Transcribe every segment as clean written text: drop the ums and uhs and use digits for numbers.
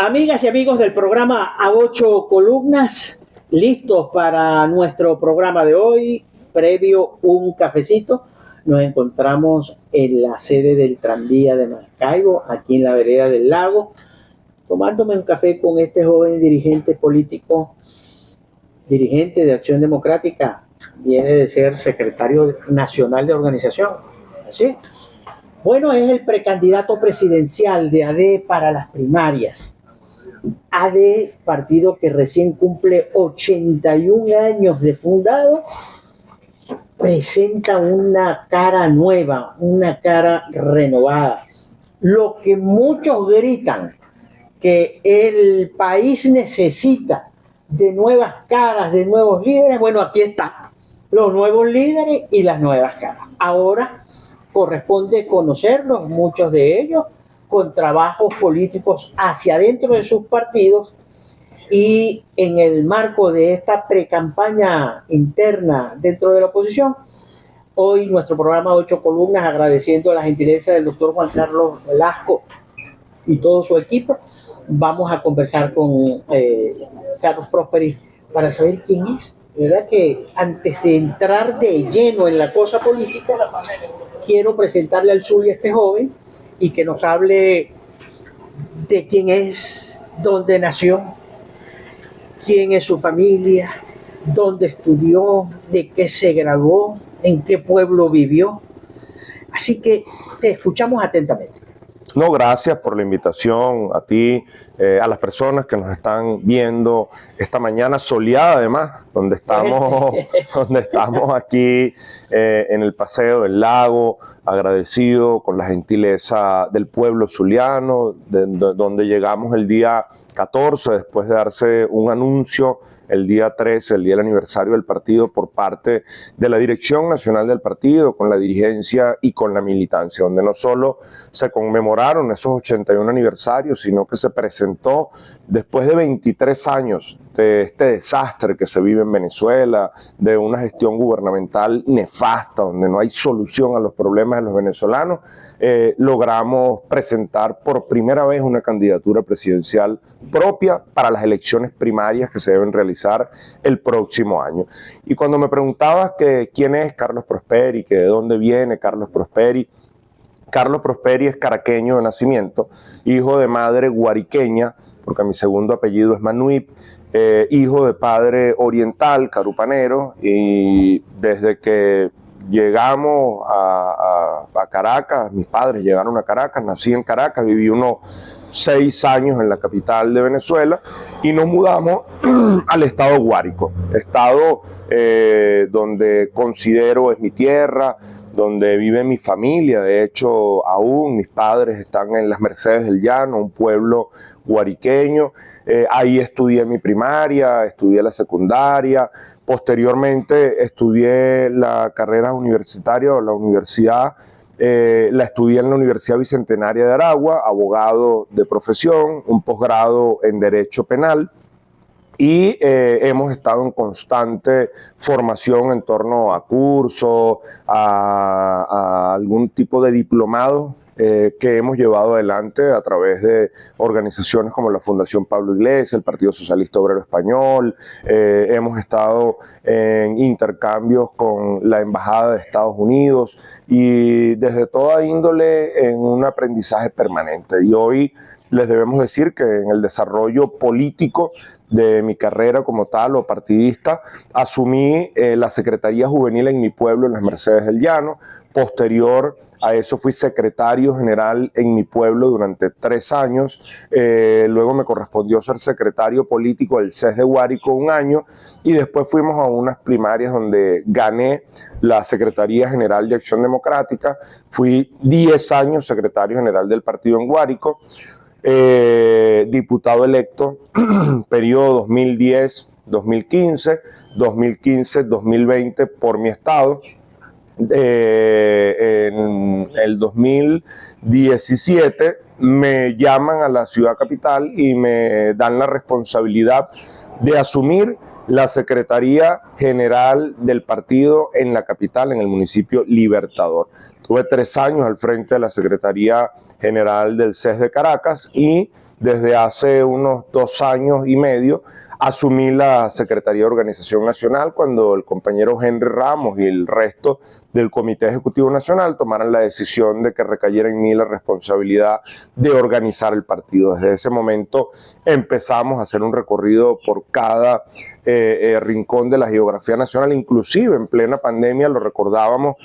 Amigas y amigos del programa A Ocho Columnas, listos para nuestro programa de hoy. Previo un cafecito, nos encontramos en la sede del tranvía de Maracaibo, aquí en la vereda del Lago, tomándome un café con este joven dirigente político, dirigente de Acción Democrática, viene de ser secretario nacional de organización. ¿Sí? Bueno, es el precandidato presidencial de AD para las primarias. AD, partido que recién cumple 81 años de fundado, presenta una cara nueva, una cara renovada. Lo que muchos gritan que el país necesita de nuevas caras, de nuevos líderes, bueno, aquí están los nuevos líderes y las nuevas caras. Ahora corresponde conocerlos, muchos de ellos, con trabajos políticos hacia adentro de sus partidos, y en el marco de esta precampaña interna dentro de la oposición, hoy nuestro programa 8 columnas, agradeciendo la gentileza del doctor Juan Carlos Velasco y todo su equipo, vamos a conversar con Carlos Prosperi para saber quién es. ¿Verdad? Que antes de entrar de lleno en la cosa política, quiero presentarle al Zulia a este joven y que nos hable de quién es, dónde nació, quién es su familia, dónde estudió, de qué se graduó, en qué pueblo vivió. Así que te escuchamos atentamente. No, gracias por la invitación a ti, a las personas que nos están viendo esta mañana soleada además, donde estamos aquí en el Paseo del Lago, agradecido con la gentileza del pueblo zuliano, donde llegamos el día 14, después de darse un anuncio el día 13, el día del aniversario del partido, por parte de la dirección nacional del partido, con la dirigencia y con la militancia, donde no solo se conmemoraron esos 81 aniversarios, sino que se presentó, después de 23 años de este desastre que se vive en Venezuela, de una gestión gubernamental nefasta, donde no hay solución a los problemas de los venezolanos, logramos presentar por primera vez una candidatura presidencial propia para las elecciones primarias que se deben realizar el próximo año. Y cuando me preguntabas que quién es Carlos Prosperi, que de dónde viene Carlos Prosperi es caraqueño de nacimiento, hijo de madre guariqueña, porque mi segundo apellido es Manuip, hijo de padre oriental, carupanero, y desde que llegamos a Caracas, mis padres llegaron a Caracas, nací en Caracas, viví unos 6 años en la capital de Venezuela y nos mudamos al estado Guárico, estado donde considero es mi tierra, donde vive mi familia. De hecho, aún mis padres están en las Mercedes del Llano, un pueblo guariqueño. Ahí estudié mi primaria, estudié la secundaria, posteriormente estudié la carrera universitaria o la universidad. La estudié en la Universidad Bicentenaria de Aragua, abogado de profesión, un posgrado en Derecho Penal, y hemos estado en constante formación en torno a cursos, a algún tipo de diplomado que hemos llevado adelante a través de organizaciones como la Fundación Pablo Iglesias, el Partido Socialista Obrero Español. Hemos estado en intercambios con la Embajada de Estados Unidos y desde toda índole en un aprendizaje permanente. Y hoy les debemos decir que en el desarrollo político de mi carrera como tal o partidista, asumí la Secretaría Juvenil en mi pueblo, en las Mercedes del Llano. Posterior a eso fui secretario general en mi pueblo durante 3 años. Luego me correspondió ser secretario político del CES de Guárico 1 año, y después fuimos a unas primarias donde gané la Secretaría General de Acción Democrática. Fui 10 años secretario general del partido en Guárico. Diputado electo, periodo 2010-2015, 2015-2020 por mi estado. En el 2017 me llaman a la ciudad capital y me dan la responsabilidad de asumir la Secretaría General del partido en la capital, en el municipio Libertador. Tuve 3 años al frente de la Secretaría General del CES de Caracas y desde hace unos 2 años y medio, asumí la Secretaría de Organización Nacional cuando el compañero Henry Ramos y el resto del Comité Ejecutivo Nacional tomaran la decisión de que recayera en mí la responsabilidad de organizar el partido. Desde ese momento empezamos a hacer un recorrido por cada rincón de la geografía nacional, inclusive en plena pandemia, lo recordábamos.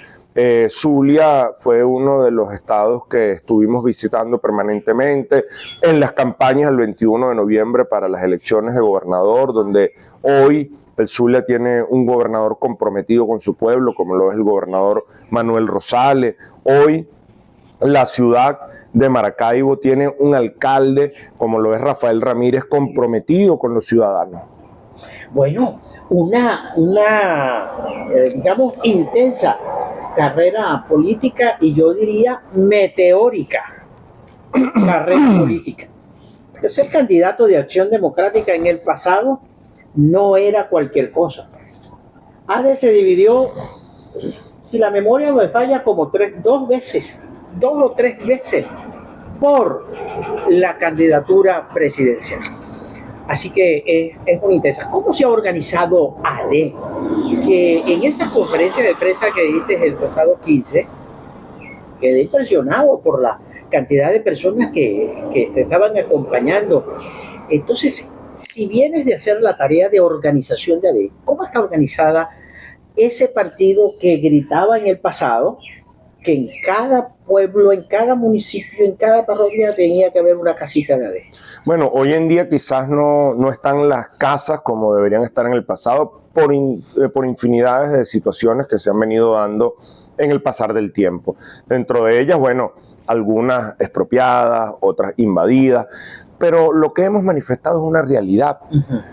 Zulia fue uno de los estados que estuvimos visitando permanentemente en las campañas del 21 de noviembre para las elecciones de gobernador, donde hoy el Zulia tiene un gobernador comprometido con su pueblo, como lo es el gobernador Manuel Rosales. Hoy la ciudad de Maracaibo tiene un alcalde, como lo es Rafael Ramírez, comprometido con los ciudadanos. Bueno, digamos, intensa carrera política, y yo diría meteórica carrera política. Ser candidato de Acción Democrática en el pasado no era cualquier cosa. ADE se dividió, si la memoria me falla, como 2 o 3 veces por la candidatura presidencial. Así que es muy intensa. ¿Cómo se ha organizado ADE? Que en esa conferencia de prensa que diste el pasado 15, quedé impresionado por la cantidad de personas que te estaban acompañando. Entonces, si vienes de hacer la tarea de organización de ADE, ¿cómo está organizada ese partido que gritaba en el pasado que en cada pueblo, en cada municipio, en cada parroquia tenía que haber una casita de ADE? Bueno, hoy en día quizás no están las casas como deberían estar en el pasado por infinidades de situaciones que se han venido dando en el pasar del tiempo. Dentro de ellas, bueno, algunas expropiadas, otras invadidas, pero lo que hemos manifestado es una realidad.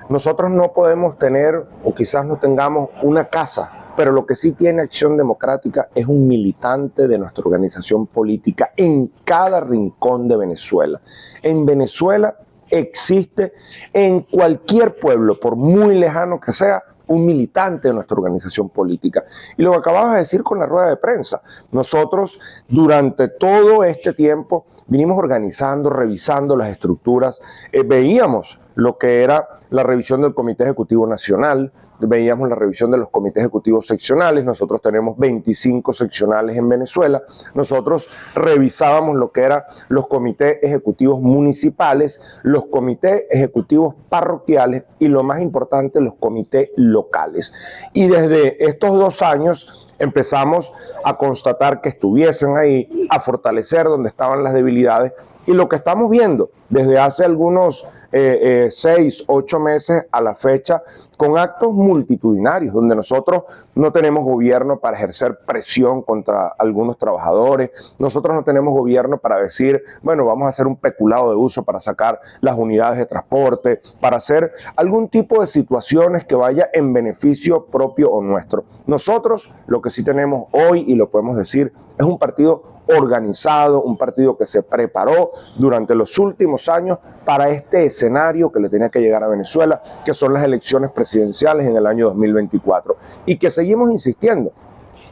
Nosotros no podemos tener, o quizás no tengamos, una casa, pero lo que sí tiene Acción Democrática es un militante de nuestra organización política en cada rincón de Venezuela. En Venezuela existe, en cualquier pueblo, por muy lejano que sea, un militante de nuestra organización política. Y lo que acababas de decir con la rueda de prensa, nosotros durante todo este tiempo vinimos organizando, revisando las estructuras, veíamos lo que era la revisión del Comité Ejecutivo Nacional, veíamos la revisión de los comités ejecutivos seccionales. Nosotros tenemos 25 seccionales en Venezuela. Nosotros revisábamos lo que eran los comités ejecutivos municipales, los comités ejecutivos parroquiales y, lo más importante, los comités locales. Y desde estos 2 años empezamos a constatar que estuviesen ahí, a fortalecer donde estaban las debilidades. Y lo que estamos viendo desde hace algunos 6, 8 meses a la fecha, con actos multitudinarios, donde nosotros no tenemos gobierno para ejercer presión contra algunos trabajadores, nosotros no tenemos gobierno para decir, bueno, vamos a hacer un peculado de uso para sacar las unidades de transporte, para hacer algún tipo de situaciones que vaya en beneficio propio o nuestro. Nosotros lo que sí tenemos hoy, y lo podemos decir, es un partido organizado, un partido que se preparó durante los últimos años para este escenario que le tenía que llegar a Venezuela, que son las elecciones presidenciales en el año 2024, y que seguimos insistiendo.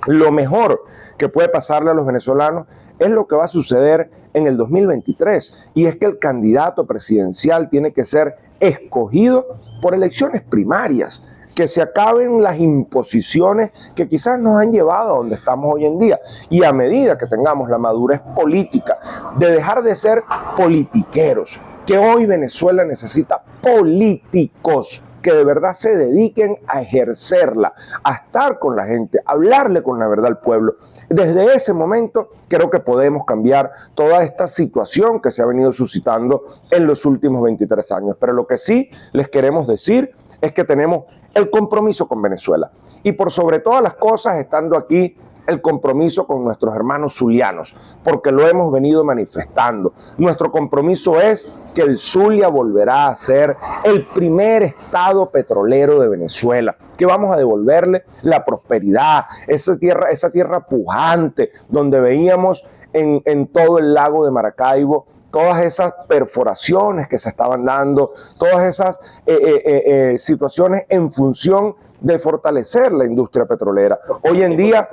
Lo mejor que puede pasarle a los venezolanos es lo que va a suceder en el 2023, y es que el candidato presidencial tiene que ser escogido por elecciones primarias, que se acaben las imposiciones que quizás nos han llevado a donde estamos hoy en día. Y a medida que tengamos la madurez política de dejar de ser politiqueros, que hoy Venezuela necesita políticos que de verdad se dediquen a ejercerla, a estar con la gente, a hablarle con la verdad al pueblo. Desde ese momento creo que podemos cambiar toda esta situación que se ha venido suscitando en los últimos 23 años. Pero lo que sí les queremos decir es que tenemos el compromiso con Venezuela, y por sobre todas las cosas, estando aquí, el compromiso con nuestros hermanos zulianos, porque lo hemos venido manifestando. Nuestro compromiso es que el Zulia volverá a ser el primer estado petrolero de Venezuela, que vamos a devolverle la prosperidad, esa tierra pujante, donde veíamos en todo el lago de Maracaibo todas esas perforaciones que se estaban dando, todas esas situaciones en función de fortalecer la industria petrolera. Hoy en día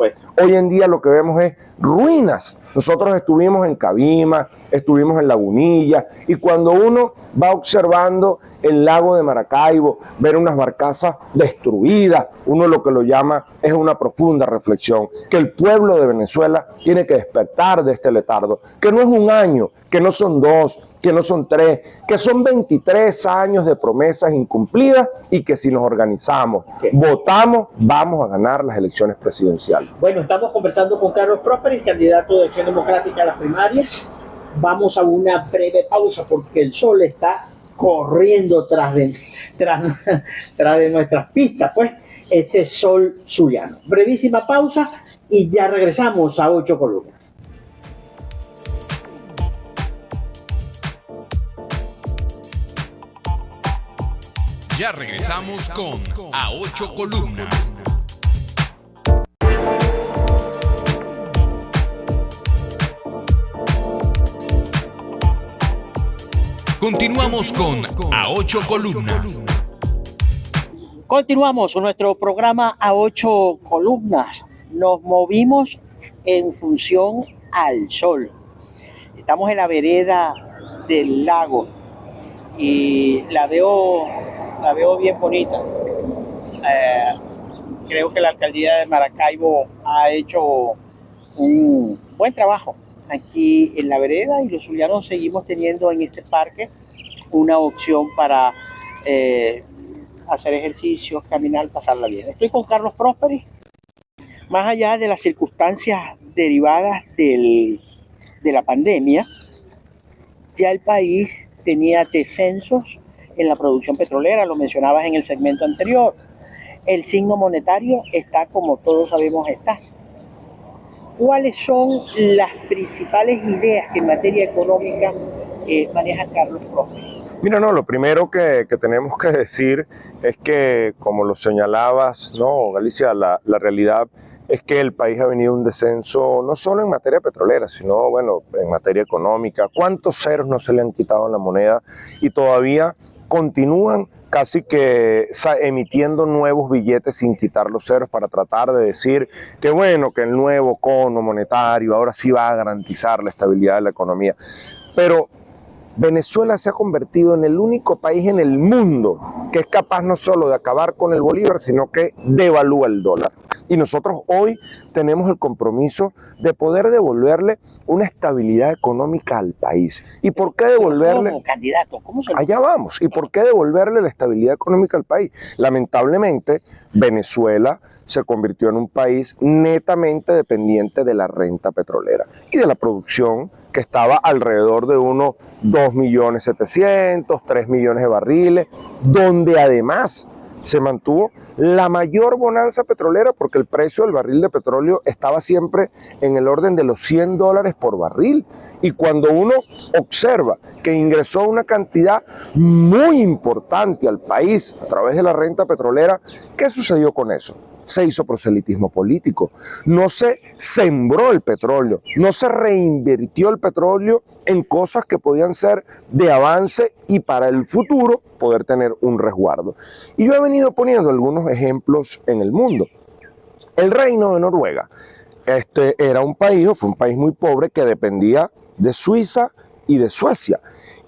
lo que vemos es ruinas. Nosotros estuvimos en Cabima, estuvimos en Lagunilla, y cuando uno va observando el lago de Maracaibo, ver unas barcazas destruidas, uno lo que lo llama es una profunda reflexión, que el pueblo de Venezuela tiene que despertar de este letargo, que no es un año, que no son 2, que no son 3, que son 23 años de promesas incumplidas, y que si nos organizamos, votamos, vamos a ganar las elecciones presidenciales. Bueno, estamos conversando con Carlos Prósperi, candidato de Acción Democrática a las primarias. Vamos a una breve pausa porque el sol está corriendo tras de nuestras pistas, pues, este sol zuliano. Brevísima pausa y ya regresamos a 8 columnas. Ya regresamos con A 8 Columnas. Continuamos con A 8 Columnas. Continuamos con nuestro programa A 8 Columnas. Nos movimos en función al sol. Estamos en la vereda del lago y la veo bien bonita. Creo que la alcaldía de Maracaibo ha hecho un buen trabajo aquí en la vereda, y los zulianos seguimos teniendo en este parque una opción para hacer ejercicios, caminar, pasarla bien. Estoy con Carlos Prósperi. Más allá de las circunstancias derivadas de la pandemia, ya el país tenía descensos en la producción petrolera, lo mencionabas en el segmento anterior. El signo monetario está, como todos sabemos, está. ¿Cuáles son las principales ideas que en materia económica maneja Carlos Prósperi? Mira, no, lo primero que tenemos que decir es que, como lo señalabas, no, Galicia, la realidad es que el país ha venido un descenso no solo en materia petrolera, sino, bueno, en materia económica. ¿Cuántos ceros no se le han quitado en la moneda y todavía continúan casi que emitiendo nuevos billetes sin quitar los ceros para tratar de decir que bueno, que el nuevo cono monetario ahora sí va a garantizar la estabilidad de la economía? Pero Venezuela se ha convertido en el único país en el mundo que es capaz no solo de acabar con el bolívar, sino que devalúa el dólar. Y nosotros hoy tenemos el compromiso de poder devolverle una estabilidad económica al país. ¿Y por qué devolverle? ¿Cómo, candidato? ¿Cómo se lo... Allá vamos. ¿Y por qué devolverle la estabilidad económica al país? Lamentablemente, Venezuela se convirtió en un país netamente dependiente de la renta petrolera y de la producción, que estaba alrededor de unos 2.700.000, 3 millones de barriles, donde además se mantuvo la mayor bonanza petrolera, porque el precio del barril de petróleo estaba siempre en el orden de los $100 por barril. Y cuando uno observa que ingresó una cantidad muy importante al país a través de la renta petrolera, ¿qué sucedió con eso? Se hizo proselitismo político, no se sembró el petróleo, no se reinvirtió el petróleo en cosas que podían ser de avance y para el futuro poder tener un resguardo. Y yo he venido poniendo algunos ejemplos en el mundo. El Reino de Noruega era un país, o fue un país muy pobre, que dependía de Suiza y de Suecia.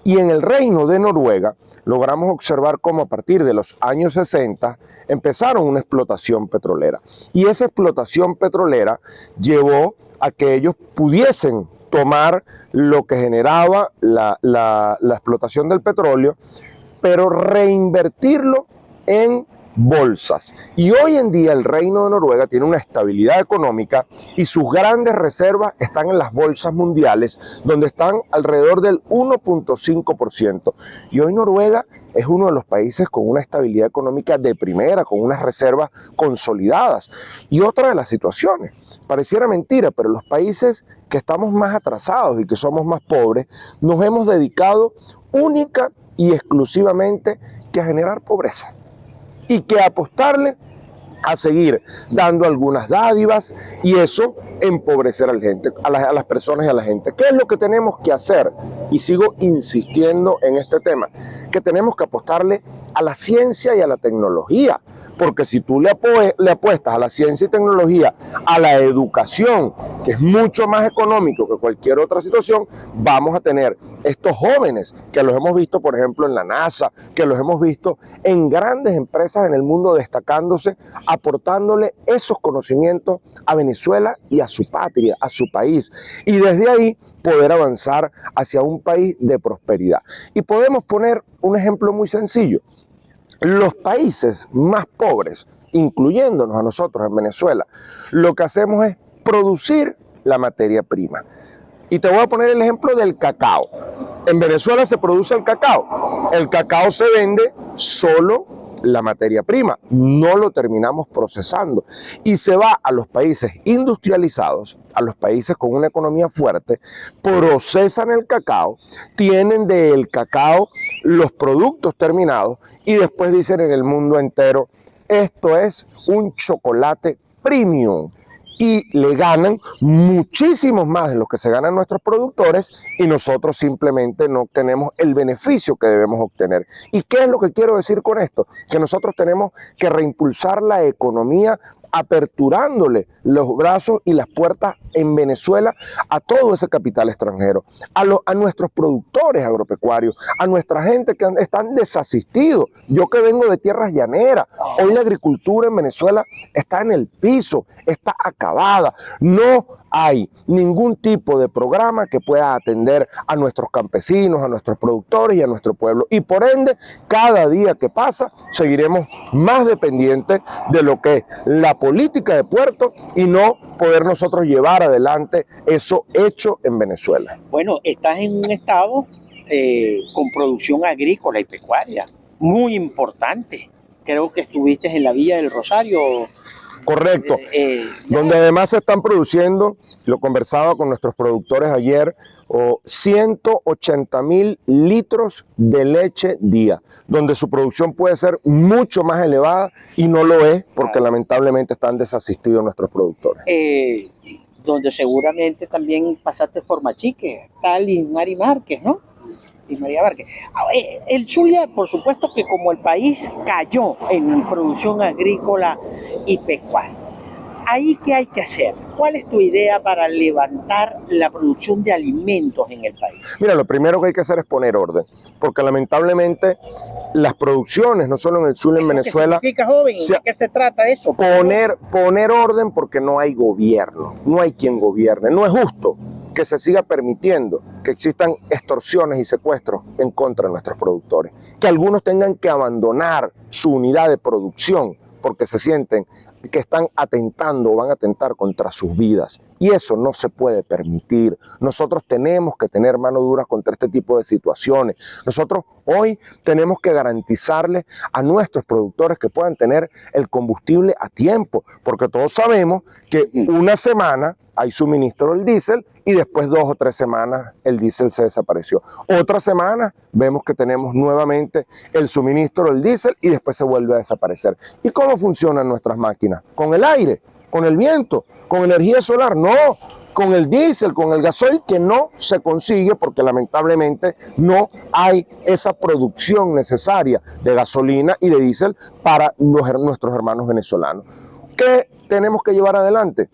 Y en el Reino de Noruega logramos observar cómo a partir de los años 60 empezaron una explotación petrolera. Y esa explotación petrolera llevó a que ellos pudiesen tomar lo que generaba la explotación del petróleo, pero reinvertirlo en bolsas. Y hoy en día el Reino de Noruega tiene una estabilidad económica y sus grandes reservas están en las bolsas mundiales, donde están alrededor del 1.5%. Y hoy Noruega es uno de los países con una estabilidad económica de primera, con unas reservas consolidadas. Y otra de las situaciones, pareciera mentira, pero los países que estamos más atrasados y que somos más pobres, nos hemos dedicado única y exclusivamente a generar pobreza. Y que apostarle a seguir dando algunas dádivas y eso empobrecer a la gente, a las personas y a la gente. ¿Qué es lo que tenemos que hacer? Y sigo insistiendo en este tema, que tenemos que apostarle a la ciencia y a la tecnología. Porque si tú le apuestas a la ciencia y tecnología, a la educación, que es mucho más económico que cualquier otra situación, vamos a tener estos jóvenes que los hemos visto, por ejemplo, en la NASA, que los hemos visto en grandes empresas en el mundo destacándose, aportándole esos conocimientos a Venezuela y a su patria, a su país. Y desde ahí poder avanzar hacia un país de prosperidad. Y podemos poner un ejemplo muy sencillo. Los países más pobres, incluyéndonos a nosotros en Venezuela, lo que hacemos es producir la materia prima. Y te voy a poner el ejemplo del cacao. En Venezuela se produce el cacao. El cacao se vende solo la materia prima, no lo terminamos procesando y se va a los países industrializados, a los países con una economía fuerte, procesan el cacao, tienen del cacao los productos terminados y después dicen en el mundo entero, esto es un chocolate premium. Y le ganan muchísimos más de lo que se ganan nuestros productores y nosotros simplemente no obtenemos el beneficio que debemos obtener. ¿Y qué es lo que quiero decir con esto? Que nosotros tenemos que reimpulsar la economía aperturándole los brazos y las puertas en Venezuela a todo ese capital extranjero, a nuestros productores agropecuarios, a nuestra gente que están desasistidos. Yo que vengo de tierras llaneras, hoy la agricultura en Venezuela está en el piso, está acabada, no hay ningún tipo de programa que pueda atender a nuestros campesinos, a nuestros productores y a nuestro pueblo. Y por ende, cada día que pasa, seguiremos más dependientes de lo que es la política de puerto y no poder nosotros llevar adelante eso hecho en Venezuela. Bueno, estás en un estado con producción agrícola y pecuaria muy importante. Creo que estuviste en la Villa del Rosario. Correcto, donde además se están produciendo, lo conversaba con nuestros productores ayer, 180.000 litros de leche día, donde su producción puede ser mucho más elevada y no lo es porque lamentablemente están desasistidos nuestros productores. Donde seguramente también pasaste por Machique, tal y Mari Márquez, ¿no? Y María Márquez. El Zulia, por supuesto que como el país cayó en producción agrícola y pecuaria, ¿ahí qué hay que hacer? ¿Cuál es tu idea para levantar la producción de alimentos en el país? Mira, lo primero que hay que hacer es poner orden, porque lamentablemente las producciones, no solo en el Zulia, en Venezuela... ¿Qué significa, joven? ¿De qué se trata eso? Poner orden porque no hay gobierno, no hay quien gobierne, no es justo que se siga permitiendo que existan extorsiones y secuestros en contra de nuestros productores, que algunos tengan que abandonar su unidad de producción porque se sienten que están atentando o van a atentar contra sus vidas. Y eso no se puede permitir. Nosotros tenemos que tener mano dura contra este tipo de situaciones. Nosotros hoy tenemos que garantizarle a nuestros productores que puedan tener el combustible a tiempo, porque todos sabemos que una semana hay suministro del diésel y después 2 o 3 semanas el diésel se desapareció. Otra semana vemos que tenemos nuevamente el suministro del diésel y después se vuelve a desaparecer. ¿Y cómo funcionan nuestras máquinas? ¿Con el aire? ¿Con el viento? ¿Con energía solar? No, con el diésel, con el gasoil, que no se consigue porque lamentablemente no hay esa producción necesaria de gasolina y de diésel para nuestros hermanos venezolanos. ¿Qué tenemos que llevar adelante?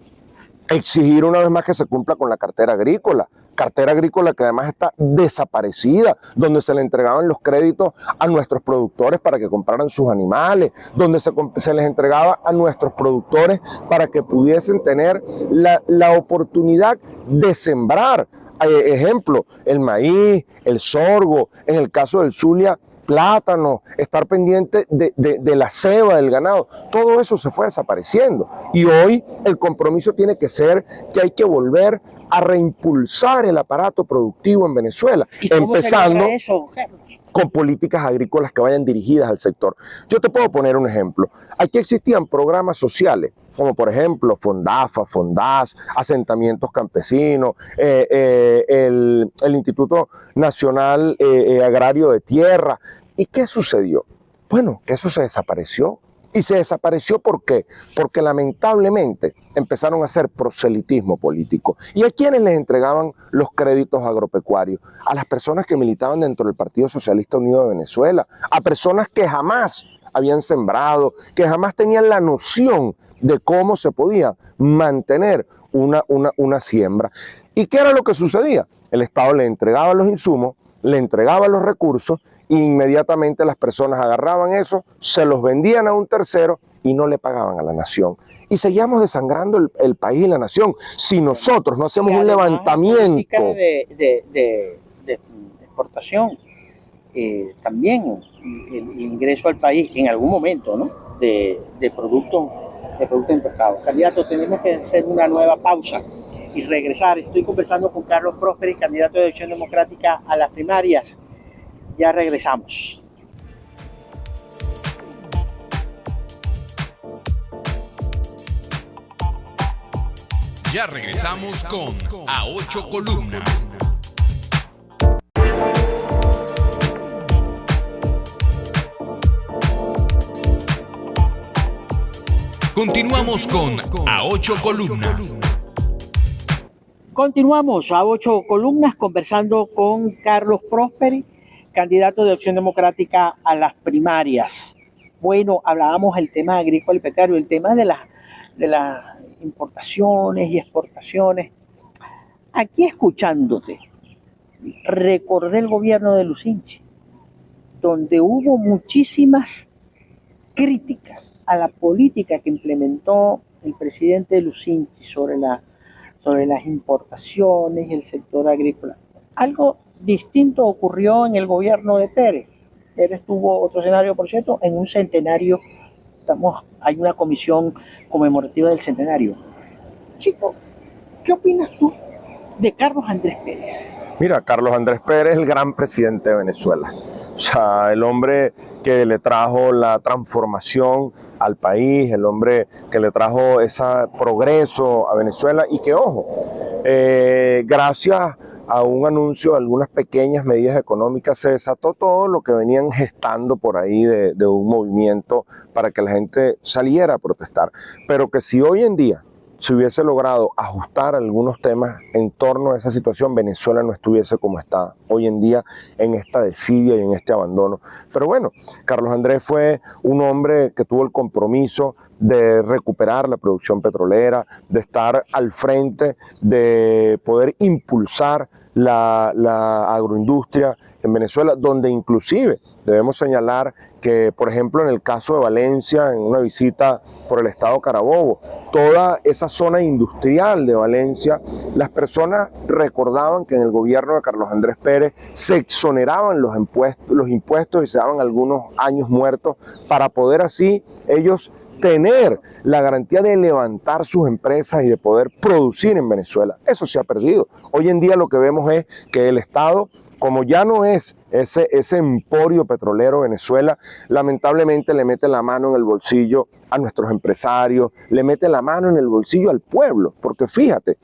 Exigir una vez más que se cumpla con la cartera agrícola que además está desaparecida, donde se le entregaban los créditos a nuestros productores para que compraran sus animales, donde se les entregaba a nuestros productores para que pudiesen tener la oportunidad de sembrar, ejemplo, el maíz, el sorgo, en el caso del Zulia, plátano, estar pendiente de la ceba del ganado, todo eso se fue desapareciendo y hoy el compromiso tiene que ser que hay que volver a reimpulsar el aparato productivo en Venezuela, empezando con políticas agrícolas que vayan dirigidas al sector. Yo te puedo poner un ejemplo. Aquí existían programas sociales, como por ejemplo Fondafa, Fondas, asentamientos campesinos, el Instituto Nacional Agrario de Tierra. ¿Y qué sucedió? Bueno, que eso se desapareció Y se desapareció, ¿por qué? Porque lamentablemente empezaron a hacer proselitismo político. ¿Y a quiénes les entregaban los créditos agropecuarios? A las personas que militaban dentro del Partido Socialista Unido de Venezuela, a personas que jamás habían sembrado, que jamás tenían la noción de cómo se podía mantener una siembra. ¿Y qué era lo que sucedía? El Estado le entregaba los insumos, le entregaba los recursos, e inmediatamente las personas agarraban eso, se los vendían a un tercero y no le pagaban a la nación. Y seguíamos desangrando el país y la nación. Si nosotros no hacemos un levantamiento de exportación, también el ingreso al país en algún momento, ¿no? de productos importados. Candidato, tenemos que hacer una nueva pausa y regresar. Estoy conversando con Carlos Prósperi, candidato de Acción Democrática a las primarias. Ya regresamos. Ya regresamos con A Ocho Columnas. Continuamos con A Ocho Columnas. Continuamos a 8 columnas conversando con Carlos Prósperi, candidato de Acción Democrática a las primarias. Bueno, hablábamos del tema agrícola y pecuario, el tema de las importaciones y exportaciones. Aquí escuchándote, recordé el gobierno de Lucinchi, donde hubo muchísimas críticas a la política que implementó el presidente Lucinchi sobre las importaciones y el sector agrícola. Algo distinto ocurrió en el gobierno de Pérez. Pérez tuvo otro escenario, por cierto, en un centenario. Hay una comisión conmemorativa del centenario. Chico, ¿qué opinas tú de Carlos Andrés Pérez? Mira, Carlos Andrés Pérez es el gran presidente de Venezuela. O sea, el hombre que le trajo la transformación al país, el hombre que le trajo ese progreso a Venezuela y que, ojo, gracias a un anuncio de algunas pequeñas medidas económicas se desató todo lo que venían gestando por ahí de un movimiento para que la gente saliera a protestar. Pero que si hoy en día se hubiese logrado ajustar algunos temas en torno a esa situación, Venezuela no estuviese como está hoy en día, en esta desidia y en este abandono. Pero bueno, Carlos Andrés fue un hombre que tuvo el compromiso de recuperar la producción petrolera, de estar al frente, de poder impulsar la agroindustria en Venezuela, donde inclusive debemos señalar que, por ejemplo, en el caso de Valencia, en una visita por el estado Carabobo, toda esa zona industrial de Valencia, las personas recordaban que en el gobierno de Carlos Andrés Pérez se exoneraban los impuestos y se daban algunos años muertos para poder así ellos tener la garantía de levantar sus empresas y de poder producir en Venezuela. Eso se ha perdido. Hoy en día lo que vemos es que el Estado, como ya no es ese emporio petrolero Venezuela, lamentablemente le mete la mano en el bolsillo a nuestros empresarios, le mete la mano en el bolsillo al pueblo, porque fíjate,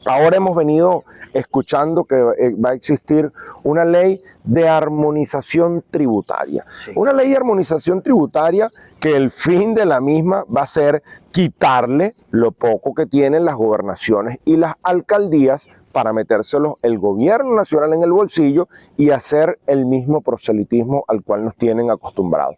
ahora hemos venido escuchando que va a existir una ley de armonización tributaria. Sí. Una ley de armonización tributaria que el fin de la misma va a ser quitarle lo poco que tienen las gobernaciones y las alcaldías para metérselo el gobierno nacional en el bolsillo y hacer el mismo proselitismo al cual nos tienen acostumbrados.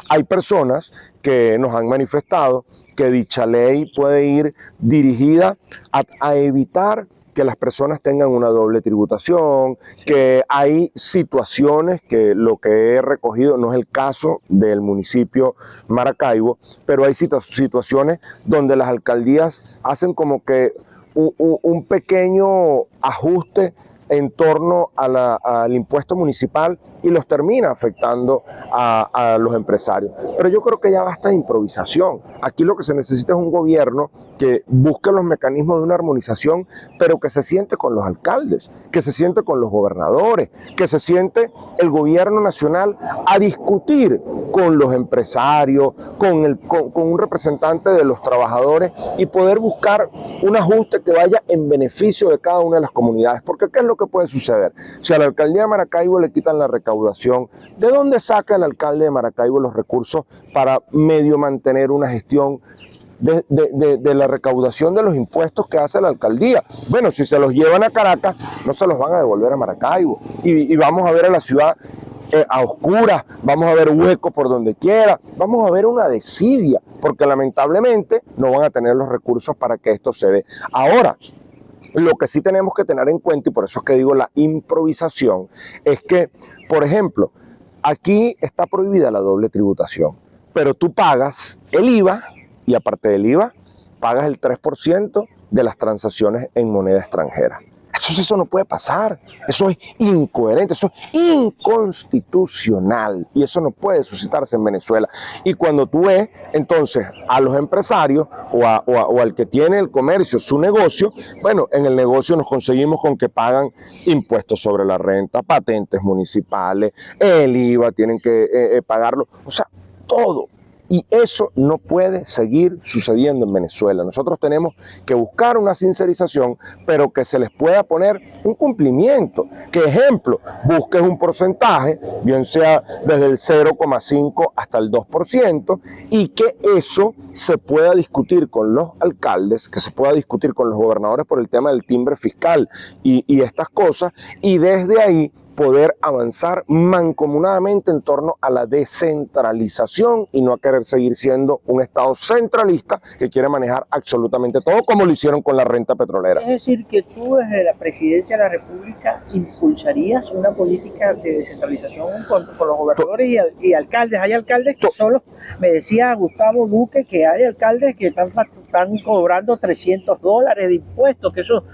Hay personas que nos han manifestado que dicha ley puede ir dirigida a evitar que las personas tengan una doble tributación, sí, que hay situaciones que lo que he recogido no es el caso del municipio Maracaibo, pero hay situaciones donde las alcaldías hacen como que un pequeño ajuste en torno al impuesto municipal y los termina afectando a los empresarios. Pero yo creo que ya basta de improvisación. Aquí lo que se necesita es un gobierno que busque los mecanismos de una armonización, pero que se siente con los alcaldes, que se siente con los gobernadores, que se siente el gobierno nacional a discutir con los empresarios, con un representante de los trabajadores y poder buscar un ajuste que vaya en beneficio de cada una de las comunidades. Porque ¿qué es lo que puede suceder? Si a la alcaldía de Maracaibo le quitan la recaudación, ¿de dónde saca el alcalde de Maracaibo los recursos para medio mantener una gestión de la recaudación de los impuestos que hace la alcaldía? Bueno, si se los llevan a Caracas, no se los van a devolver a Maracaibo. Y vamos a ver a la ciudad a oscuras, vamos a ver huecos por donde quiera, vamos a ver una desidia, porque lamentablemente no van a tener los recursos para que esto se dé. Ahora, lo que sí tenemos que tener en cuenta, y por eso es que digo la improvisación, es que, por ejemplo, aquí está prohibida la doble tributación, pero tú pagas el IVA y aparte del IVA, pagas el 3% de las transacciones en moneda extranjera. Eso no puede pasar, eso es incoherente, eso es inconstitucional y eso no puede suscitarse en Venezuela. Y cuando tú ves entonces a los empresarios o al que tiene el comercio, su negocio, bueno, en el negocio nos conseguimos con que pagan impuestos sobre la renta, patentes municipales, el IVA, tienen que pagarlo, o sea, todo. Y eso no puede seguir sucediendo en Venezuela. Nosotros tenemos que buscar una sincerización, pero que se les pueda poner un cumplimiento. Que, ejemplo, busques un porcentaje, bien sea desde el 0,5 hasta el 2%, y que eso se pueda discutir con los alcaldes, que se pueda discutir con los gobernadores por el tema del timbre fiscal y estas cosas, y desde ahí poder avanzar mancomunadamente en torno a la descentralización y no a querer seguir siendo un Estado centralista que quiere manejar absolutamente todo como lo hicieron con la renta petrolera. Es decir, que tú desde la presidencia de la República impulsarías una política de descentralización con los gobernadores y alcaldes. Hay alcaldes que solo, me decía Gustavo Duque, que hay alcaldes que están cobrando $300 de impuestos, que eso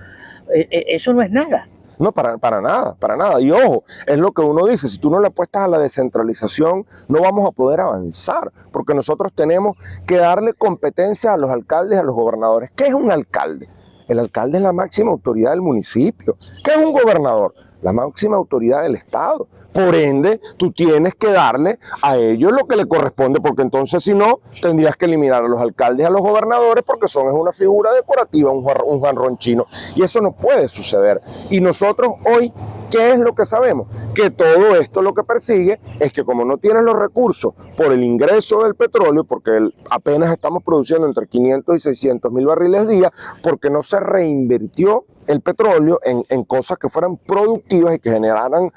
no es nada. No, para nada. Y ojo, es lo que uno dice, si tú no le apuestas a la descentralización, no vamos a poder avanzar, porque nosotros tenemos que darle competencia a los alcaldes, a los gobernadores. ¿Qué es un alcalde? El alcalde es la máxima autoridad del municipio. ¿Qué es un gobernador? La máxima autoridad del Estado. Por ende, tú tienes que darle a ellos lo que le corresponde, porque entonces si no, tendrías que eliminar a los alcaldes y a los gobernadores porque es una figura decorativa, un jarrón chino. Y eso no puede suceder. Y nosotros hoy, ¿qué es lo que sabemos? Que todo esto lo que persigue es que como no tienes los recursos por el ingreso del petróleo, porque apenas estamos produciendo entre 500 y 600 mil barriles día, porque no se reinvirtió el petróleo en cosas que fueran productivas y que generaran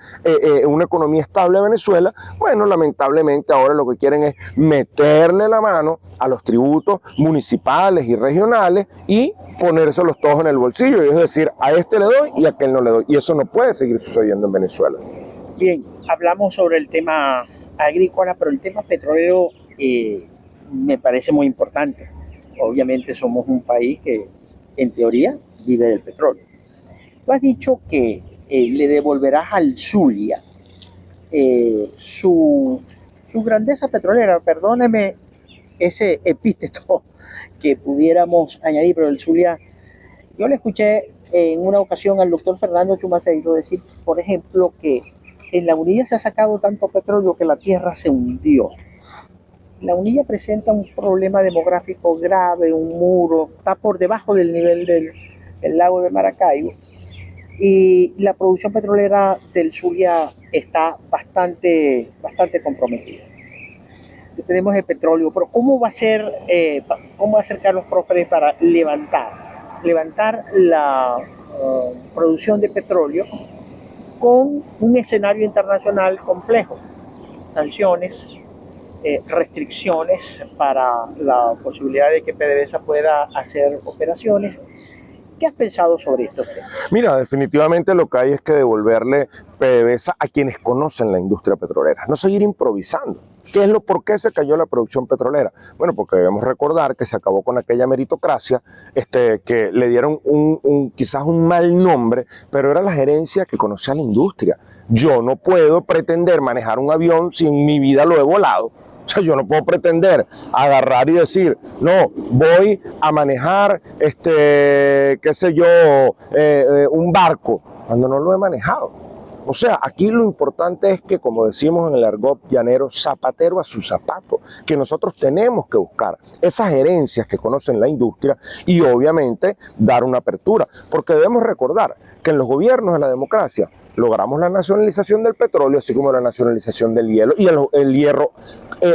una economía estable a Venezuela, bueno, lamentablemente ahora lo que quieren es meterle la mano a los tributos municipales y regionales y ponérselos todos en el bolsillo, y es decir, a este le doy y a aquel no le doy, y eso no puede seguir sucediendo en Venezuela. Bien, hablamos sobre el tema agrícola, pero el tema petrolero me parece muy importante. Obviamente somos un país que, en teoría, vive del petróleo. Tú has dicho que le devolverás al Zulia su grandeza petrolera. Perdóneme ese epíteto que pudiéramos añadir, pero el Zulia, yo le escuché en una ocasión al doctor Fernando Chumaceiro decir, por ejemplo, que en La Unilla se ha sacado tanto petróleo que la tierra se hundió. La Unilla presenta un problema demográfico grave, un muro, está por debajo del nivel del lago de Maracaibo, y la producción petrolera del Zulia está bastante comprometida. Dependemos de petróleo, pero ¿cómo va a ser Carlos Prósperes para levantar la producción de petróleo con un escenario internacional complejo? Sanciones, restricciones para la posibilidad de que PDVSA pueda hacer operaciones. ¿Qué has pensado sobre esto? Mira, definitivamente lo que hay es que devolverle PDVSA a quienes conocen la industria petrolera, no seguir improvisando. ¿Por qué se cayó la producción petrolera? Bueno, porque debemos recordar que se acabó con aquella meritocracia, que le dieron quizás un mal nombre, pero era la gerencia que conocía la industria. Yo no puedo pretender manejar un avión si en mi vida lo he volado. O sea, yo no puedo pretender agarrar y decir, no, voy a manejar, un barco, cuando no lo he manejado. O sea, aquí lo importante es que, como decimos en el argot llanero, zapatero a su zapato, que nosotros tenemos que buscar esas gerencias que conocen la industria y obviamente dar una apertura, porque debemos recordar que en los gobiernos de la democracia logramos la nacionalización del petróleo, así como la nacionalización del hielo, el hierro,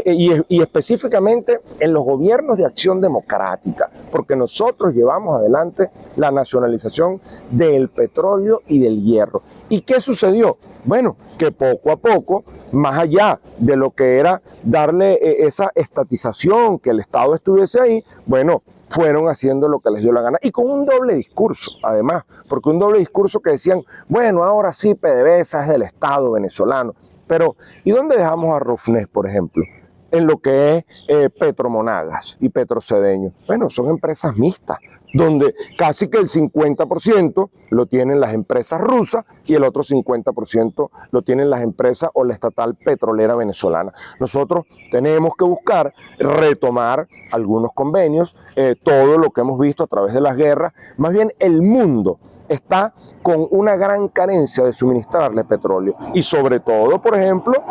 y específicamente en los gobiernos de acción democrática, porque nosotros llevamos adelante la nacionalización del petróleo y del hierro. ¿Y qué sucedió? Bueno, que poco a poco, más allá de lo que era darle esa estatización, que el Estado estuviese ahí, bueno, fueron haciendo lo que les dio la gana y con un doble discurso, además, porque un doble discurso que decían, bueno, ahora sí PDVSA es del Estado venezolano, pero ¿y dónde dejamos a Rufnés, por ejemplo? En lo que es Petromonagas y Petrocedeño. Bueno, son empresas mixtas, donde casi que el 50% lo tienen las empresas rusas y el otro 50% lo tienen las empresas o la estatal petrolera venezolana. Nosotros tenemos que buscar retomar algunos convenios, todo lo que hemos visto a través de las guerras, más bien el mundo está con una gran carencia de suministrarle petróleo y sobre todo, por ejemplo,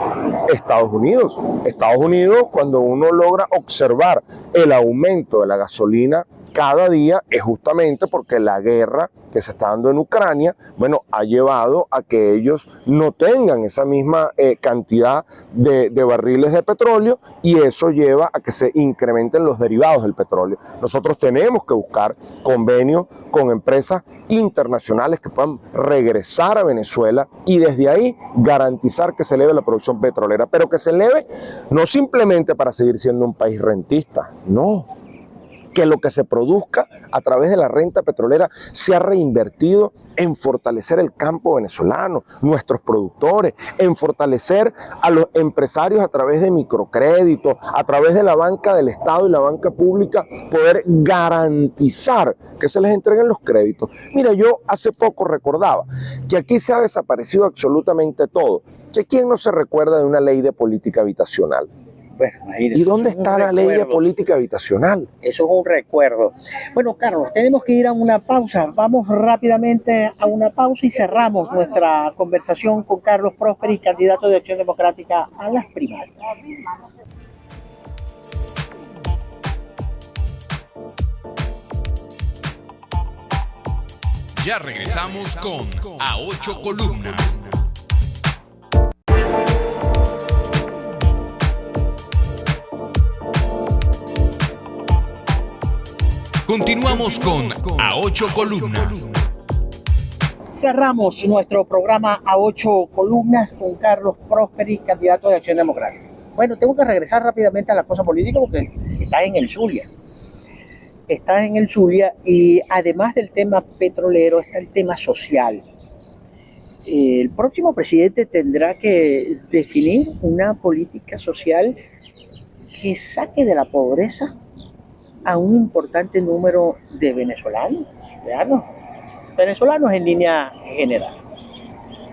Estados Unidos. Estados Unidos, cuando uno logra observar el aumento de la gasolina cada día, es justamente porque la guerra que se está dando en Ucrania, bueno, ha llevado a que ellos no tengan esa misma cantidad de barriles de petróleo y eso lleva a que se incrementen los derivados del petróleo. Nosotros tenemos que buscar convenios con empresas internacionales que puedan regresar a Venezuela y desde ahí garantizar que se eleve la producción petrolera, pero que se eleve no simplemente para seguir siendo un país rentista, no, que lo que se produzca a través de la renta petrolera sea reinvertido en fortalecer el campo venezolano, nuestros productores, en fortalecer a los empresarios a través de microcréditos, a través de la banca del Estado y la banca pública, poder garantizar que se les entreguen los créditos. Mira, yo hace poco recordaba que aquí se ha desaparecido absolutamente todo, que quién no se recuerda de una ley de política habitacional. Bueno, ¿Y dónde está la ley de política habitacional? Eso es un recuerdo. Bueno, Carlos, tenemos que ir a una pausa. Vamos rápidamente a una pausa y cerramos nuestra conversación con Carlos Prósperi, candidato de Acción Democrática a las primarias. Ya regresamos con A Ocho Columnas. Continuamos con A Ocho Columnas. Cerramos nuestro programa A Ocho Columnas con Carlos Prósperi, candidato de Acción Democrática. Bueno, tengo que regresar rápidamente a la cosa política porque estás en el Zulia. Estás en el Zulia y además del tema petrolero está el tema social. El próximo presidente tendrá que definir una política social que saque de la pobreza a un importante número de venezolanos en línea general.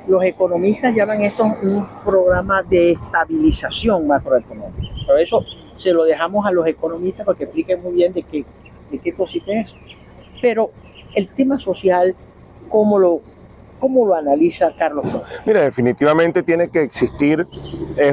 Los economistas llaman esto un programa de estabilización macroeconómica, pero eso se lo dejamos a los economistas para que expliquen muy bien de qué consiste eso. Pero el tema social, ¿cómo lo analiza Carlos Prósperi? Mira, definitivamente tiene que existir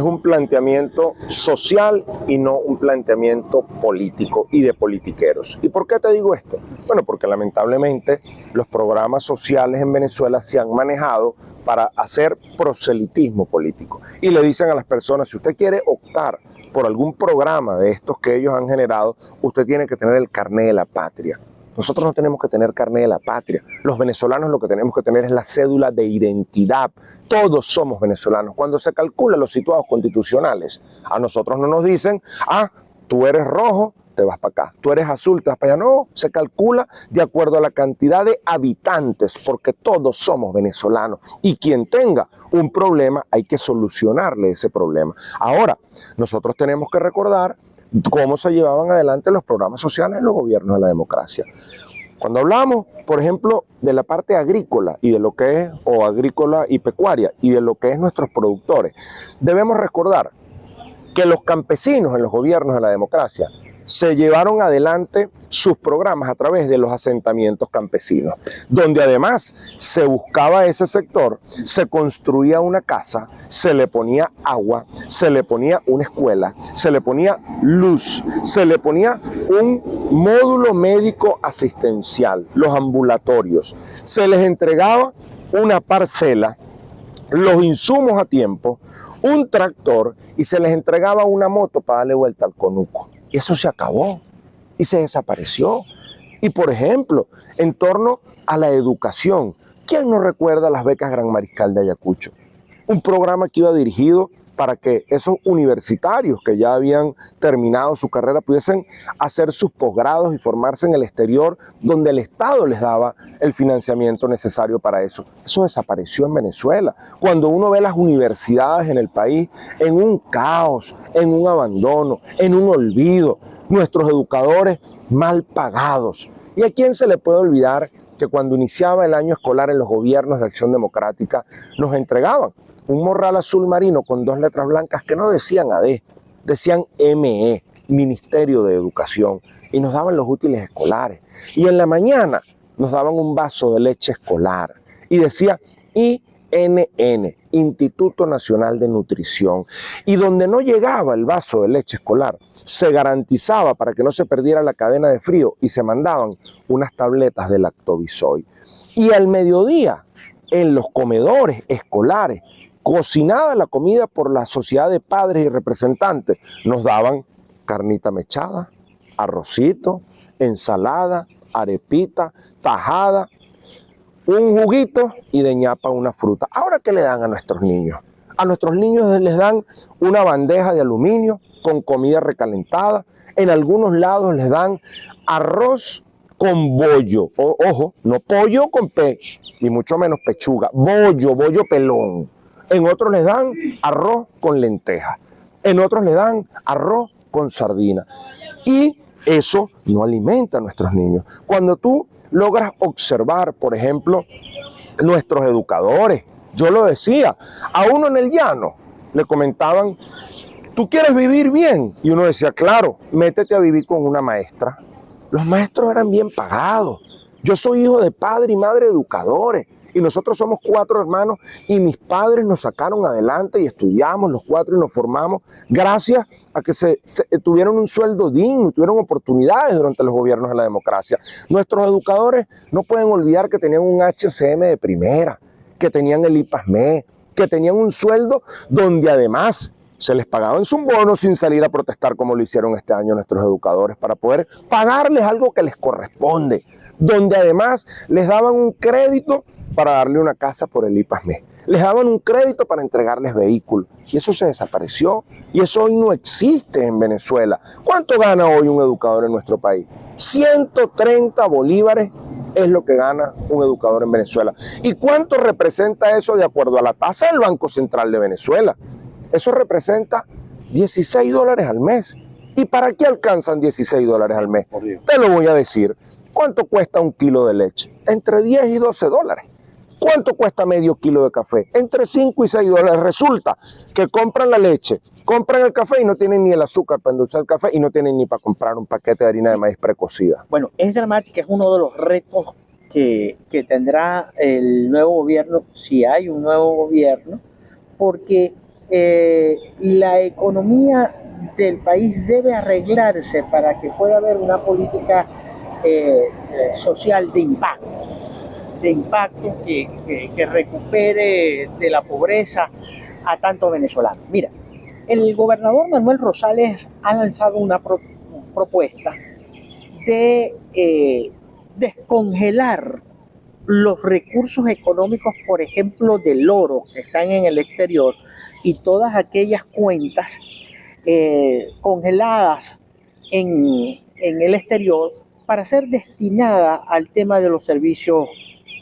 un planteamiento social y no un planteamiento político y de politiqueros. ¿Y por qué te digo esto? Bueno, porque lamentablemente los programas sociales en Venezuela se han manejado para hacer proselitismo político. Y le dicen a las personas, si usted quiere optar por algún programa de estos que ellos han generado, usted tiene que tener el carné de la patria. Nosotros no tenemos que tener carné de la patria. Los venezolanos lo que tenemos que tener es la cédula de identidad. Todos somos venezolanos. Cuando se calculan los situados constitucionales, a nosotros no nos dicen, tú eres rojo, te vas para acá. Tú eres azul, te vas para allá. No, se calcula de acuerdo a la cantidad de habitantes, porque todos somos venezolanos. Y quien tenga un problema, hay que solucionarle ese problema. Ahora, nosotros tenemos que recordar cómo se llevaban adelante los programas sociales en los gobiernos de la democracia. Cuando hablamos, por ejemplo, de la parte agrícola y de lo que es, o agrícola y pecuaria, y de lo que es nuestros productores, debemos recordar que los campesinos en los gobiernos de la democracia se llevaron adelante sus programas a través de los asentamientos campesinos, donde además se buscaba ese sector, se construía una casa, se le ponía agua, se le ponía una escuela, se le ponía luz, se le ponía un módulo médico asistencial, los ambulatorios, se les entregaba una parcela, los insumos a tiempo, un tractor y se les entregaba una moto para darle vuelta al conuco. Y eso se acabó y se desapareció. Y por ejemplo, en torno a la educación, ¿quién no recuerda las becas Gran Mariscal de Ayacucho? Un programa que iba dirigido para que esos universitarios que ya habían terminado su carrera pudiesen hacer sus posgrados y formarse en el exterior, donde el Estado les daba el financiamiento necesario para eso. Eso desapareció en Venezuela. Cuando uno ve las universidades en el país en un caos, en un abandono, en un olvido, nuestros educadores mal pagados. ¿Y a quién se le puede olvidar que cuando iniciaba el año escolar en los gobiernos de Acción Democrática nos entregaban un morral azul marino con 2 letras blancas que no decían AD, decían ME, Ministerio de Educación, y nos daban los útiles escolares. Y en la mañana nos daban un vaso de leche escolar y decía INN, Instituto Nacional de Nutrición. Y donde no llegaba el vaso de leche escolar, se garantizaba para que no se perdiera la cadena de frío y se mandaban unas tabletas de Lactobisoy. Y al mediodía, en los comedores escolares, cocinada la comida por la sociedad de padres y representantes, nos daban carnita mechada, arrocito, ensalada, arepita, tajada, un juguito y de ñapa una fruta. ¿Ahora qué le dan a nuestros niños? A nuestros niños les dan una bandeja de aluminio con comida recalentada. En algunos lados les dan arroz con bollo. Ojo, no pollo con y mucho menos pechuga. Bollo pelón. En otros les dan arroz con lentejas. En otros les dan arroz con sardina. Y eso no alimenta a nuestros niños. Cuando tú logras observar, por ejemplo, nuestros educadores, yo lo decía, a uno en el llano le comentaban, ¿tú quieres vivir bien? Y uno decía, claro, métete a vivir con una maestra. Los maestros eran bien pagados. Yo soy hijo de padre y madre educadores. Y nosotros somos 4 hermanos y mis padres nos sacaron adelante y estudiamos los 4 y nos formamos gracias a que tuvieron un sueldo digno, tuvieron oportunidades durante los gobiernos de la democracia. Nuestros educadores no pueden olvidar que tenían un HCM de primera, que tenían el IPASME, que tenían un sueldo donde además se les pagaban sus bonos sin salir a protestar como lo hicieron este año nuestros educadores para poder pagarles algo que les corresponde, donde además les daban un crédito para darle una casa por el IPASME. Les daban un crédito para entregarles vehículos. Y eso se desapareció. Y eso hoy no existe en Venezuela. ¿Cuánto gana hoy un educador en nuestro país? 130 bolívares es lo que gana un educador en Venezuela. ¿Y cuánto representa eso de acuerdo a la tasa del Banco Central de Venezuela? Eso representa $16 al mes. ¿Y para qué alcanzan $16 al mes? Te lo voy a decir. ¿Cuánto cuesta un kilo de leche? Entre 10 y 12 dólares. ¿Cuánto cuesta medio kilo de café? Entre 5 y 6 dólares. Resulta que compran la leche, compran el café y no tienen ni el azúcar para endulzar el café y no tienen ni para comprar un paquete de harina de maíz precocida. Bueno, es dramática, es uno de los retos que tendrá el nuevo gobierno, si hay un nuevo gobierno, porque la economía del país debe arreglarse para que pueda haber una política social de impacto que recupere de la pobreza a tantos venezolanos. Mira, el gobernador Manuel Rosales ha lanzado una propuesta de descongelar los recursos económicos, por ejemplo, del oro que están en el exterior y todas aquellas cuentas congeladas en el exterior para ser destinada al tema de los servicios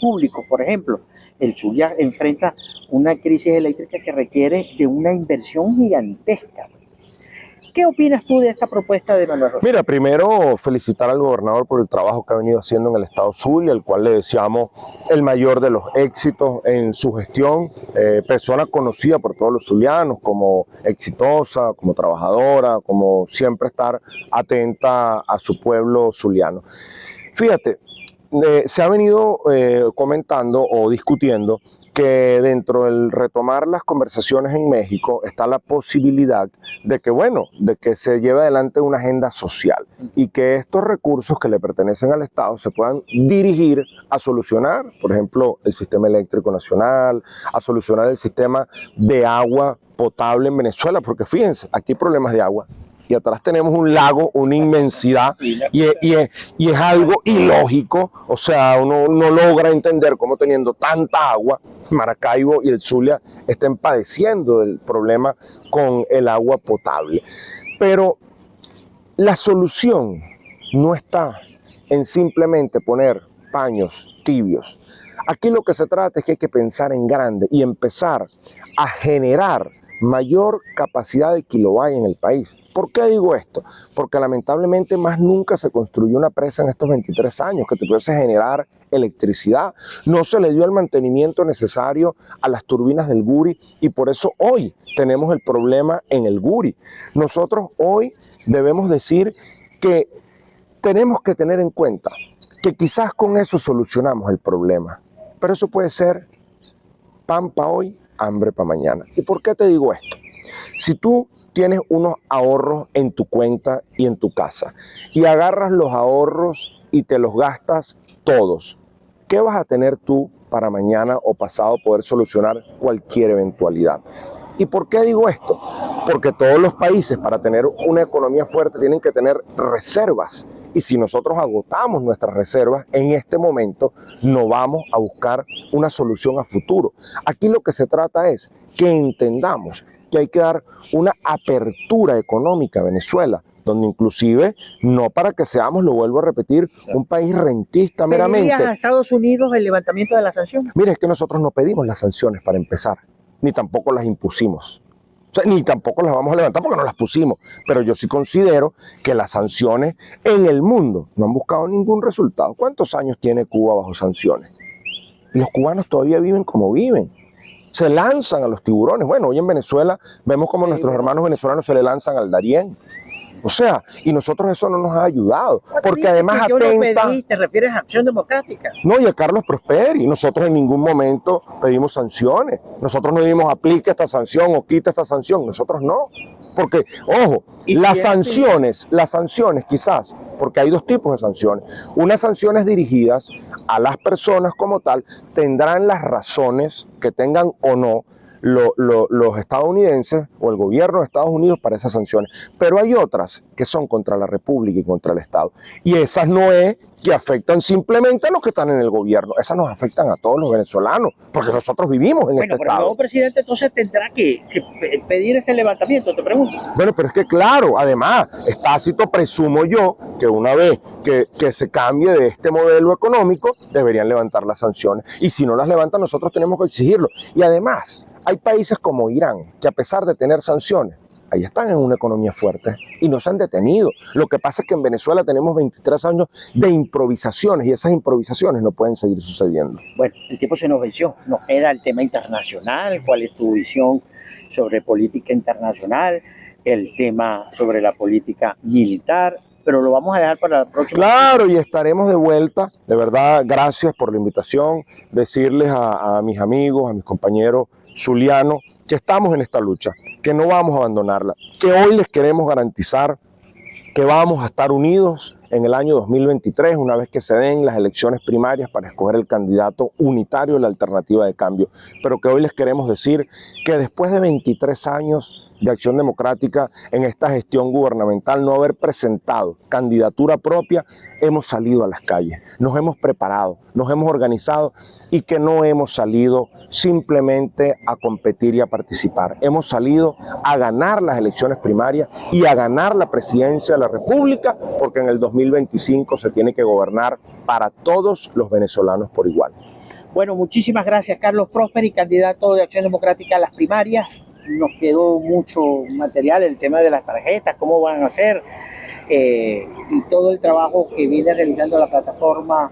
públicos. Por ejemplo, el Zulia enfrenta una crisis eléctrica que requiere de una inversión gigantesca. ¿Qué opinas tú de esta propuesta de Manuel Rosales? Mira, primero felicitar al gobernador por el trabajo que ha venido haciendo en el estado Zulia, al cual le deseamos el mayor de los éxitos en su gestión. Persona conocida por todos los zulianos como exitosa, como trabajadora, como siempre estar atenta a su pueblo zuliano. Fíjate, se ha venido comentando o discutiendo que dentro del retomar las conversaciones en México está la posibilidad de que, bueno, de que se lleve adelante una agenda social y que estos recursos que le pertenecen al Estado se puedan dirigir a solucionar, por ejemplo, el sistema eléctrico nacional, a solucionar el sistema de agua potable en Venezuela, porque fíjense, aquí hay problemas de agua. Y atrás tenemos un lago, una inmensidad, y es algo ilógico. O sea, uno no logra entender cómo teniendo tanta agua, Maracaibo y el Zulia estén padeciendo del problema con el agua potable. Pero la solución no está en simplemente poner paños tibios. Aquí lo que se trata es que hay que pensar en grande y empezar a generar mayor capacidad de kilovatio en el país. ¿Por qué digo esto? Porque lamentablemente más nunca se construyó una presa en estos 23 años que te pudiese generar electricidad. No se le dio el mantenimiento necesario a las turbinas del Guri y por eso hoy tenemos el problema en el Guri. Nosotros hoy debemos decir que tenemos que tener en cuenta que quizás con eso solucionamos el problema, pero eso puede ser pan para hoy, hambre para mañana. ¿Y por qué te digo esto? Si tú tienes unos ahorros en tu cuenta y en tu casa y agarras los ahorros y te los gastas todos, ¿qué vas a tener tú para mañana o pasado poder solucionar cualquier eventualidad? ¿Y por qué digo esto? Porque todos los países para tener una economía fuerte tienen que tener reservas. Y si nosotros agotamos nuestras reservas, en este momento no vamos a buscar una solución a futuro. Aquí lo que se trata es que entendamos que hay que dar una apertura económica a Venezuela, donde inclusive, no para que seamos, lo vuelvo a repetir, un país rentista meramente. ¿Pedirías a Estados Unidos el levantamiento de las sanciones? Mira, es que nosotros no pedimos las sanciones para empezar, ni tampoco las impusimos. O sea, ni tampoco las vamos a levantar porque no las pusimos. Pero yo sí considero que las sanciones en el mundo no han buscado ningún resultado. ¿Cuántos años tiene Cuba bajo sanciones? Y los cubanos todavía viven como viven. Se lanzan a los tiburones. Bueno, hoy en Venezuela vemos como nuestros hermanos venezolanos se le lanzan al Darién. O sea, y nosotros eso no nos ha ayudado, porque además atenta... ¿Te refieres a Acción Democrática? No, y a Carlos Prosperi. Nosotros en ningún momento pedimos sanciones. Nosotros no dimos aplique esta sanción o quita esta sanción. Nosotros no. Porque, ojo, las sanciones quizás, porque hay dos tipos de sanciones. Unas sanciones dirigidas a las personas como tal, tendrán las razones que tengan o no los estadounidenses o el gobierno de Estados Unidos para esas sanciones, pero hay otras que son contra la República y contra el Estado, y esas no es que afectan simplemente a los que están en el gobierno, esas nos afectan a todos los venezolanos, porque nosotros vivimos en este pero Estado. El nuevo presidente entonces tendrá que pedir ese levantamiento, te pregunto. Bueno, pero es que claro, además, es tácito, presumo yo, que una vez que se cambie de este modelo económico, deberían levantar las sanciones, y si no las levantan, nosotros tenemos que exigirlo, y además, hay países como Irán, que a pesar de tener sanciones, ahí están en una economía fuerte y no se han detenido. Lo que pasa es que en Venezuela tenemos 23 años de improvisaciones y esas improvisaciones no pueden seguir sucediendo. Bueno, el tiempo se nos venció. Nos queda el tema internacional. ¿Cuál es tu visión sobre política internacional? El tema sobre la política militar. Pero lo vamos a dejar para la próxima. Claro, y estaremos de vuelta. De verdad, gracias por la invitación. Decirles a mis amigos, a mis compañeros zulianos, que estamos en esta lucha, que no vamos a abandonarla, que hoy les queremos garantizar que vamos a estar unidos en el año 2023, una vez que se den las elecciones primarias para escoger el candidato unitario de la Alternativa de Cambio, pero que hoy les queremos decir que después de 23 años de Acción Democrática en esta gestión gubernamental, no haber presentado candidatura propia, hemos salido a las calles, nos hemos preparado, nos hemos organizado y que no hemos salido simplemente a competir y a participar. Hemos salido a ganar las elecciones primarias y a ganar la presidencia de la República, porque en el 2025 se tiene que gobernar para todos los venezolanos por igual. Bueno, muchísimas gracias, Carlos Prosperi, candidato de Acción Democrática a las primarias. nos quedó mucho material, el tema de las tarjetas, cómo van a ser, y todo el trabajo que viene realizando la plataforma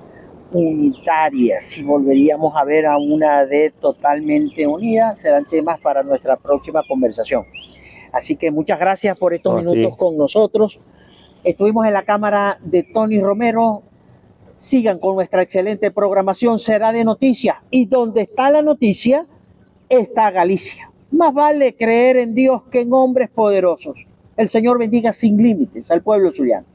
unitaria. Si volveríamos a ver a una AD totalmente unida, serán temas para nuestra próxima conversación. Así que muchas gracias por estos minutos con nosotros. Estuvimos en la cámara de Tony Romero. Sigan con nuestra excelente programación, será de noticias. Y donde está la noticia, está Galicia. Más vale creer en Dios que en hombres poderosos. El Señor bendiga sin límites al pueblo zuliano.